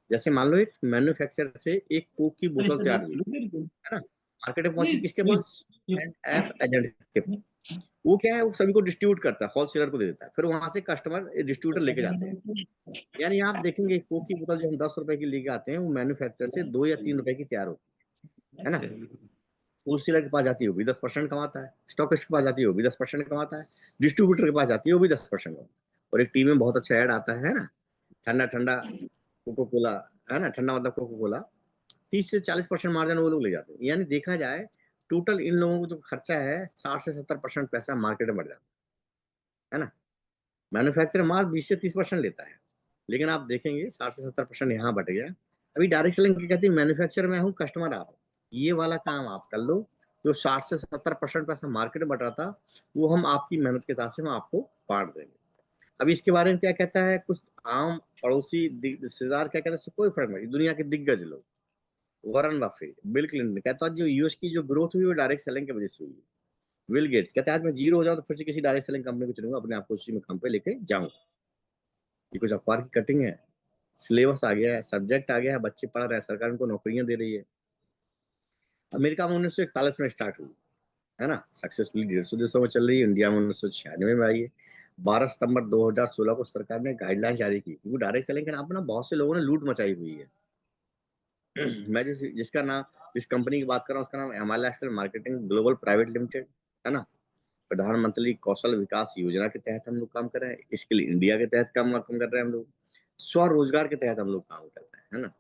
S1: जैसे मान लो एक मैन्युफैक्चरर से एक कोक की बोतल तैयार हुई, है ना, मार्केट में पहुंची किसके पास? एफ एजेंट के पास। वो क्या है, वो सभी को डिस्ट्रीब्यूट करता है, होलसेलर को दे देता है, फिर वहां से कस्टमर डिस्ट्रीब्यूटर लेके जाते हैं। यानी आप देखेंगे कोक की बोतल जो हम 10 रुपए की लेके आते हैं, वो मैन्युफैक्चरर से 2 या 3 रुपए की तैयार होती है ना। होलसेलर के पास जाती है वो भी 10% कमाता है, स्टॉकिस्ट के पास जाती है वो भी 10% कमाता है, डिस्ट्रीब्यूटर के पास जाती है वो भी 10% कमाता है। और एक टीवी में बहुत अच्छा ऐड आता है ना, ठंडा ठंडा कोको कोला, है ना, ठंडा मतलब कोको कोला, 30 से 40% मार्जिन वो लोग ले जाते हैं। यानी देखा जाए टोटल इन लोगों को जो खर्चा है, 60 से 70% पैसा मार्केट में बढ़ जाता है ना। मैन्युफैक्चरर माल 20 से 30% लेता है, लेकिन आप देखेंगे 60 से 70% यहाँ बट गया। अभी डायरेक्ट सेलिंग की कहती है, मैन्युफैक्चरर मैं हूँ, कस्टमर आप हो, ये वाला काम आप कर लो। जो 60 से 70% पैसा मार्केट में बट रहा था, वो हम आपकी मेहनत के साथ से हम आपको बांट देंगे। अभी इसके बारे में क्या कहता है कुछ आम पड़ोसी रिश्तेदार, क्या कहता है, कोई फर्क नहीं, दुनिया के दिग्गज लोग, वॉरेन बफेट, बिल क्लिंटन कहता है जो यूएस की जो ग्रोथ हुई वो डायरेक्ट सेलिंग की वजह से हुई है। विल गेट्स कहता है आज मैं जीरो हो जाऊं तो फिर से किसी डायरेक्ट सेलिंग कंपनी को चुनूंगा, अपने आप को उसी में काम पे लेके जाऊंगा। ये कुछ अखबार की कटिंग है। सिलेबस आ गया है, सब्जेक्ट आ गया है, बच्चे पढ़ रहे हैं, सरकार उनको नौकरियां दे रही है। अमेरिका में 1941 में स्टार्ट हुई, है ना, सक्सेसफुली 150 देशों में चल रही है। इंडिया में 1996 में आई है। 12 सितंबर 2016 को सरकार ने गाइडलाइन जारी की, क्योंकि डायरेक्ट सेलिंग के नाम पर ना बहुत से लोगों ने लूट मचाई हुई है। मैं जिसका नाम, जिस कंपनी की बात कर रहा हूँ उसका नाम MI lifestyle marketing global private limited, है ना। प्रधानमंत्री कौशल विकास योजना के तहत हम लोग काम कर रहे हैं, स्किल इंडिया के तहत काम कर रहे हैं हम लोग, स्वरोजगार के तहत हम लोग काम करते हैं, है ना।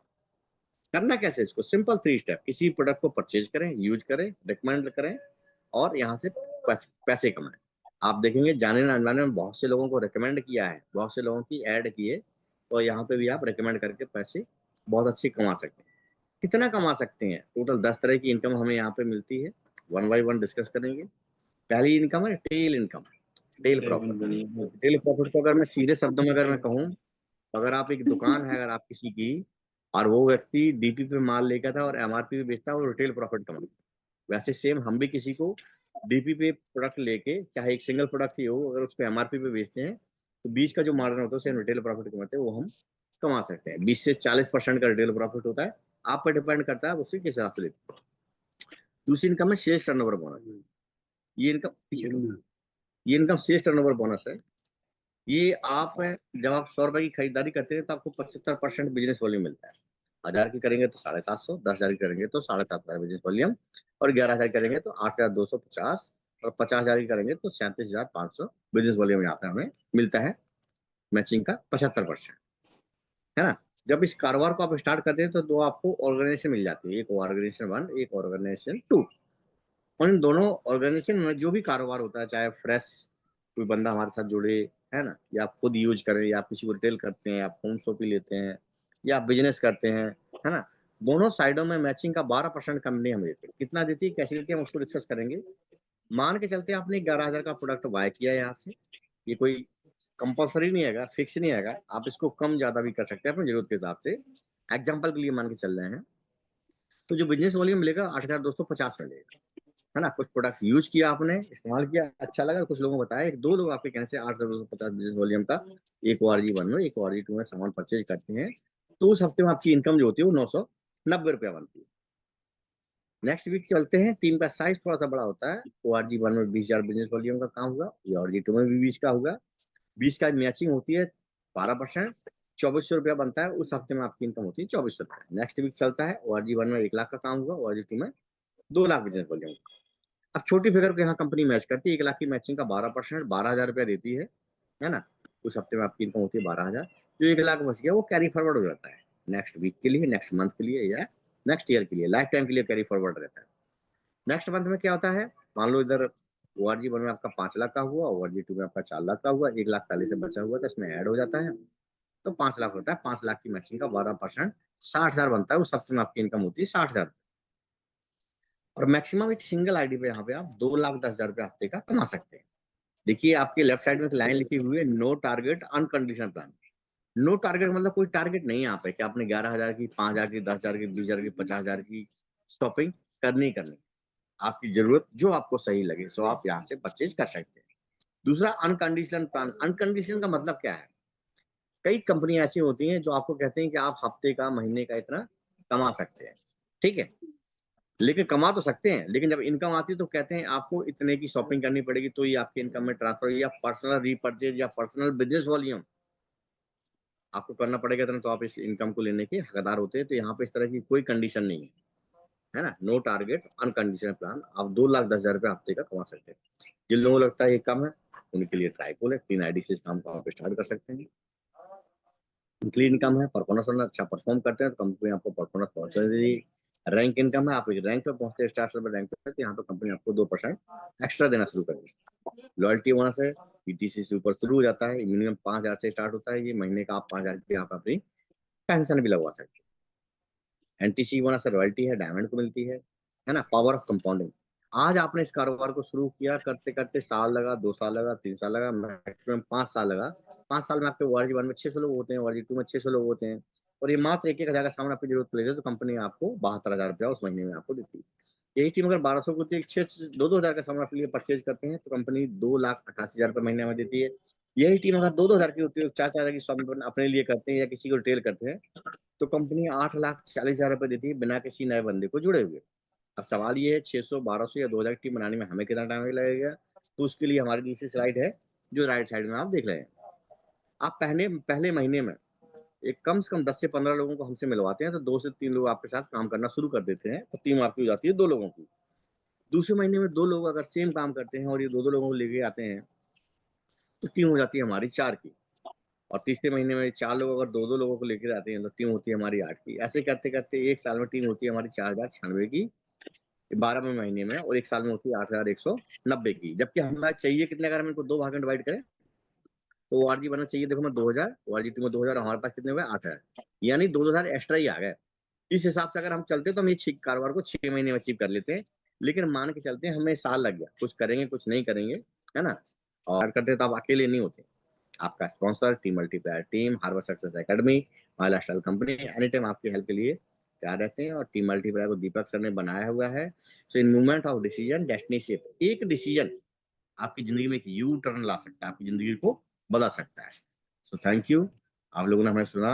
S1: करना कैसे इसको, सिंपल 3 स्टेप। किसी प्रोडक्ट को परचेज करें, यूज करें, रिकमेंड करें, और यहाँ से पैसे कमाएं। आप देखेंगे जाने ना अनजाने में बहुत से लोगों को रिकमेंड किया है, बहुत से लोगों की ऐड की है, तो यहाँ पे भी आप रिकमेंड करके पैसे बहुत अच्छे कमा सकते हैं। कितना कमा सकते हैं? टोटल 10 तरह की इनकम हमें यहाँ पे मिलती है, वन बाई वन डिस्कस करेंगे। पहली इनकम है टेल इनकम, टेल प्रॉफिट। टेल प्रॉफिट को अगर मैं सीधे शब्दों में अगर मैं कहूँ, अगर आप एक दुकान है, अगर आप किसी की, और वो व्यक्ति डीपी पे माल लेकर था और एमआरपी पे बेचता है, वो रिटेल प्रॉफिट कमाता है। वैसे सेम हम भी किसी को डीपी पे प्रोडक्ट लेके, चाहे एक सिंगल प्रोडक्ट ही हो, अगर उसको एमआरपी पे बेचते हैं तो बीच का जो मार्जिन होता है उसे रिटेल प्रॉफिट कमाते हैं, वो हम कमा सकते हैं। 20 से 40% का रिटेल प्रॉफिट होता है, आप पर डिपेंड करता है उससे किस हिसाब से लेते हैं। दूसरी इनकम है शेष टर्नओवर बोनस। ये इनकम ये इनकम शेष टर्नओवर बोनस है। ये आप, जब आप 100 रुपए की खरीदारी करते हैं तो आपको 75% बिजनेस वॉल्यूम मिलता है। 1000 की करेंगे तो 750, 10,000 की करेंगे तो 7,500 बिजनेस वॉल्यूम, और 11,000 करेंगे तो 8,250, और 50,000 की करेंगे तो 37,500 बिजनेस वॉल्यूम यहाँ पे हमें मिलता है। मैचिंग का 75%, है ना। जब इस कारोबार को आप स्टार्ट करते हैं तो दो आपको ऑर्गेनाइजेशन मिल जाती है, एक ऑर्गेनाइजेशन 1, एक ऑर्गेनाइजेशन 2। और इन दोनों ऑर्गेनाइजेशन में जो भी कारोबार होता है, चाहे फ्रेश कोई बंदा हमारे साथ जुड़े, है ना, या आप खुद यूज करें, या आप किसी को रिटेल करते हैं, आप होम शॉपिंग लेते हैं, या आप बिजनेस करते हैं, है ना, दोनों साइडों में मैचिंग का 12% कंपनी हमें देती है। कितना देती है, कैसे देती है, हम उसको डिस्कस करेंगे। मान के चलते आपने 11,000 का प्रोडक्ट बाय किया यहाँ से, ये कोई कंपल्सरी नहीं है, फिक्स नहीं है, आप इसको कम ज्यादा भी कर सकते हैं अपनी जरूरत के हिसाब से। एग्जाम्पल के लिए मान के चल रहे हैं, तो जो बिजनेस वॉल्यूम मिलेगा 8,250 मिलेगा, है ना। कुछ प्रोडक्ट यूज किया आपने, इस्तेमाल किया, अच्छा लगा, कुछ लोगों को बताया, एक दो लोग आपके कहने से 8,250 बिजनेस वॉल्यूम का एक ORG1 में, एक ORG2 में सामान परचेज करते हैं, तो उस हफ्ते में आपकी इनकम जो होती है वो 990 रुपया बनती है। नेक्स्ट वीक चलते हैं, टीम का साइज थोड़ा सा बड़ा होता है। ORG1 में 20,000 बिजनेस वॉल्यूम का काम होगा, ORG2 में भी 20 का होगा, 20 का मैचिंग होती है 12%, 2,400 रुपया बनता है, उस हफ्ते में आपकी इनकम होती है 2,400 रुपया। नेक्स्ट वीक चलता है, ORG1 में 1 लाख का काम होगा, ORG2 में 2 लाख बिजनेस वॉल्यूम। अब छोटी फिगर को यहाँ कंपनी मैच करती है, 1 लाख की मैचिंग का 12%, 12,000 रुपया देती है ना। उस हफ्ते में आपकी इनकम होती है 12,000, जो 1 लाख बच गया वो कैरी फॉरवर्ड हो जाता है नेक्स्ट वीक के लिए, नेक्स्ट मंथ के लिए, या नेक्स्ट ईयर के लिए, लाइफ टाइम के लिए कैरी फॉरवर्ड रहता है। नेक्स्ट मंथ में क्या होता है, मान लो इधर ORG1 में आपका 5 लाख का हुआ, ORG2 में आपका 4 लाख का हुआ, 1 लाख पहले से बचा हुआ था, इसमें ऐड हो जाता है, तो 5 लाख होता है। 5 लाख की मैचिंग का 12%, 60,000 बनता है, उस हफ्ते में आपकी इनकम होती है 60,000। और मैक्सिमम एक सिंगल आईडी पे यहाँ पे आप 2,10,000 रुपया हफ्ते का कमा सकते हैं। देखिए आपके लेफ्ट साइड में एक लाइन लिखी हुई है, no target unconditional plan. No target मतलब कोई टारगेट नहीं है यहाँ पे कि आपने 11,000 की, 5,000 की, 10,000 की, 20,000 की, 50,000 की शॉपिंग करनी। आपकी जरूरत जो आपको सही लगे सो आप यहाँ से परचेज कर सकते हैं। दूसरा अनकंडीशनल प्लान। अनकंडीशनल का मतलब क्या है, कई कंपनियां ऐसी होती हैं जो आपको कहते हैं कि आप हफ्ते का, महीने का इतना कमा सकते हैं, ठीक है, लेकिन कमा तो सकते हैं, लेकिन जब इनकम आती है तो कहते हैं आपको इतने की शॉपिंग करनी पड़ेगी तो ये आपके इनकम में ट्रांसफर, या पर्सनल रीपर्चेज या पर्सनल बिजनेस वॉल्यूम आपको करना पड़ेगा इतना, तो आप इस इनकम को लेने के हकदार होते हैं। तो यहाँ पे इस तरह की कोई कंडीशन नहीं है ना। नो टारगेट अनकंडीशनल प्लान, आप 2,10,000 रुपया हफ्ते का कमा सकते हैं। जिन लोगों को लगता है ये कम है, उनके लिए ट्राइपोल है, 3 आईडी से इस काम को आप स्टार्ट कर सकते हैं। मंथली इनकम है, परफॉर्मेंस अच्छा परफॉर्म करते हैं तो कंपनी आपको परफॉर्मेंस पहुंचा देगी। रैंक इनकम है, आप एक रैंक पे पहुंचते हैं, स्टार लेवल रैंक पे, तो यहाँ पे कंपनी आपको 2% एक्स्ट्रा देना शुरू कर देगी। लॉयल्टी बोनस है, ETC से ऊपर शुरू हो जाता है, मिनिमम 5,000 से स्टार्ट होता है, ये महीने का आप 5,000 की आप अपनी पेंशन भी लगवा सकते हैं। NTC बोनस है, रॉयल्टी है, डायमंड को मिलती है ना। Power of compounding. आज आपने इस कारोबार को शुरू किया, करते करते साल लगा, 2 साल लगा, 3 साल लगा, मैक्सिमम 5 साल लगा। 5 साल में आपके ORG1 में 600 लोग होते हैं, ORG2 में 600 लोग होते हैं, और ये मात्र 1,000 का सामान आपकी जरूरत पड़ेगी तो कंपनी आपको 72,000 रुपया उस महीने में आपको देती है। यही टीम अगर 1,200 को 2,000 का सामान आपके लिए परचेज करते हैं तो कंपनी 2,88,000 रुपये महीने में देती है। यही टीम अगर 2,000 की होती है, 4,000 की शॉपिंग अपने लिए करते हैं या किसी को रिटेल करते हैं, तो कंपनी 8,40,000 रुपये देती है बिना किसी नए बंदे को जुड़े हुए। अब सवाल ये है, 600, 1,200 या 2,000 की टीम बनाने में हमें कितना टाइम लगेगा, तो उसके लिए हमारी दूसरी स्लाइड है जो राइट साइड में आप देख रहे हैं। आप पहले पहले महीने में एक कम से कम 10 से 15 लोगों को हमसे मिलवाते हैं, तो 2 से 3 लोग आपके साथ काम करना शुरू कर देते हैं, तो टीम आपकी हो जाती है 2 लोगों की। दूसरे महीने में 2 लोग अगर सेम काम करते हैं और ये 2-2 लोगों को लेके आते हैं, तो टीम हो जाती है हमारी 4 की। और तीसरे महीने में 4 लोग अगर 2-2 लोगों को लेकर आते हैं, तो टीम होती है हमारी 8 की। ऐसे करते-करते 1 साल में टीम होती है हमारी 4,096 की, 12वें महीने में, और 1 साल में होती है 8,190 की। जबकि हमें चाहिए कितने, अगर हम इनको 2 भाग में डिवाइड करें, तो ORG बनना चाहिए, देखो मैं 2,000, ORG2 में 2,000, हमारे पास कितने हुए, 8,000, यानी 2,000 एक्स्ट्रा ही आ गए। इस हिसाब से अगर हम चलते तो हम ये कारोबार को 6 महीने में अचीव कर लेते हैं, लेकिन मान के चलते हैं हमें साल लग गया, कुछ करेंगे कुछ नहीं करेंगे, है ना। और करते तो आप अकेले नहीं होते, आपका sponsor team multiplier team, Harvard success academy, my lifestyle company any time आपकी हेल्प के लिए तैयार रहते हैं। और टीम मल्टीप्लायर को दीपक सर ने बनाया हुआ है। So in movement of decision destiny shift, एक डिसीजन आपकी जिंदगी में एक यू टर्न ला सकता है, आपकी जिंदगी को बदल सकता है। सो थैंक यू, आप लोगों ने हमें सुना।